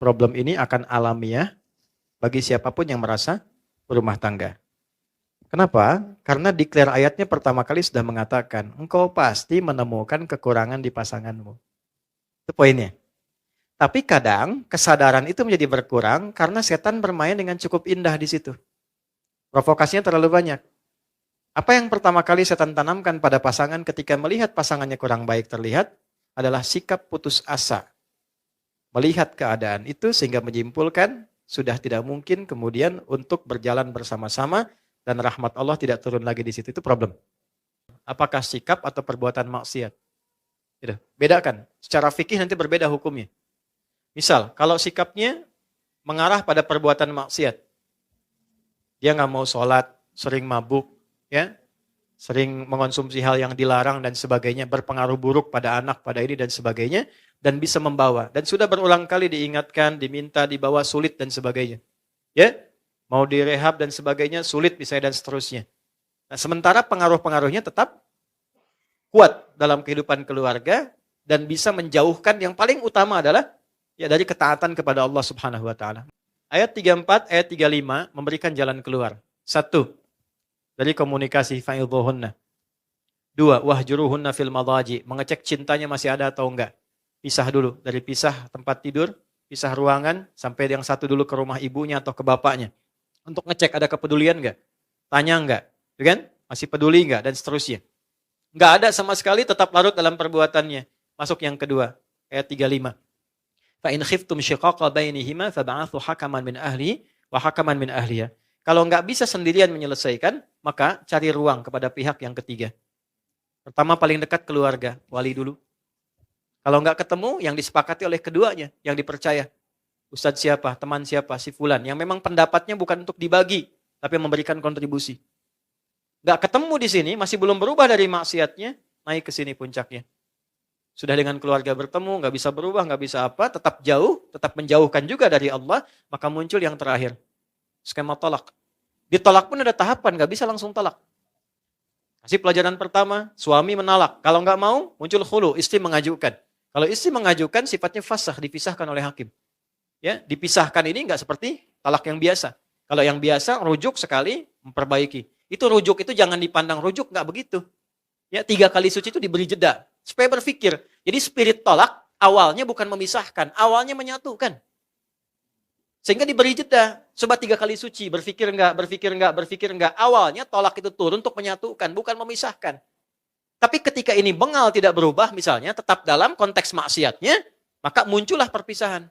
problem ini akan alamiah bagi siapapun yang merasa berumah tangga. Kenapa? Karena declare ayatnya pertama kali sudah mengatakan, engkau pasti menemukan kekurangan di pasanganmu. Itu poinnya. Tapi kadang kesadaran itu menjadi berkurang karena setan bermain dengan cukup indah di situ. Provokasinya terlalu banyak. Apa yang pertama kali setan tanamkan pada pasangan ketika melihat pasangannya kurang baik terlihat adalah sikap putus asa. Melihat keadaan itu sehingga menyimpulkan sudah tidak mungkin kemudian untuk berjalan bersama-sama dan rahmat Allah tidak turun lagi di situ. Itu problem. Apakah sikap atau perbuatan maksiat? Gitu. Bedakan. Secara fikih nanti berbeda hukumnya. Misal, kalau sikapnya mengarah pada perbuatan maksiat. Dia nggak mau sholat, sering mabuk, ya, sering mengonsumsi hal yang dilarang dan sebagainya, berpengaruh buruk pada anak, pada ini dan sebagainya, dan bisa membawa. Dan sudah berulang kali diingatkan, diminta, dibawa, sulit dan sebagainya. Ya, mau direhab dan sebagainya, sulit misalnya dan seterusnya. Nah, sementara pengaruh-pengaruhnya tetap kuat dalam kehidupan keluarga dan bisa menjauhkan yang paling utama adalah ya dari ketaatan kepada Allah Subhanahu wa taala. Ayat 34, ayat 35 memberikan jalan keluar. 1. Dari komunikasi fa'idhuhunna. 2. Wahjuruhunna fil madaji. Mengecek cintanya masih ada atau enggak. Pisah dulu. Dari pisah tempat tidur, pisah ruangan, sampai yang satu dulu ke rumah ibunya atau ke bapaknya. Untuk ngecek ada kepedulian enggak? Tanya enggak? Kan? Masih peduli enggak? Dan seterusnya. Enggak ada sama sekali, tetap larut dalam perbuatannya. Masuk yang kedua. Ayat 35. Fa in khiftum shiqaqa bainihima fab'athu hakaman min ahli wa hakaman min ahliha. Kalau enggak bisa sendirian menyelesaikan, maka cari ruang kepada pihak yang ketiga. Pertama paling dekat keluarga, wali dulu. Kalau enggak ketemu, yang disepakati oleh keduanya, yang dipercaya. Ustadz siapa, teman siapa, si fulan. Yang memang pendapatnya bukan untuk dibagi, tapi memberikan kontribusi. Enggak ketemu di sini, masih belum berubah dari maksiatnya, naik ke sini puncaknya. Sudah dengan keluarga bertemu, nggak bisa berubah, nggak bisa apa, tetap jauh, tetap menjauhkan juga dari Allah, maka muncul yang terakhir. Skema tolak. Ditolak pun ada tahapan, nggak bisa langsung tolak. Kasih pelajaran pertama, suami menolak. Kalau nggak mau, muncul khulu, istri mengajukan. Kalau istri mengajukan, sifatnya fasakh, dipisahkan oleh hakim. Ya, dipisahkan ini nggak seperti talak yang biasa. Kalau yang biasa, rujuk sekali, memperbaiki. Itu rujuk itu jangan dipandang rujuk, nggak begitu. Ya, 3 kali suci itu diberi jeda. Supaya berpikir. Jadi spirit tolak awalnya bukan memisahkan. Awalnya menyatukan. Sehingga diberi jeda. Coba 3 kali suci. Berpikir enggak, berpikir enggak, berpikir enggak. Awalnya tolak itu turun untuk menyatukan. Bukan memisahkan. Tapi ketika ini bengal tidak berubah misalnya. Tetap dalam konteks maksiatnya. Maka muncullah perpisahan.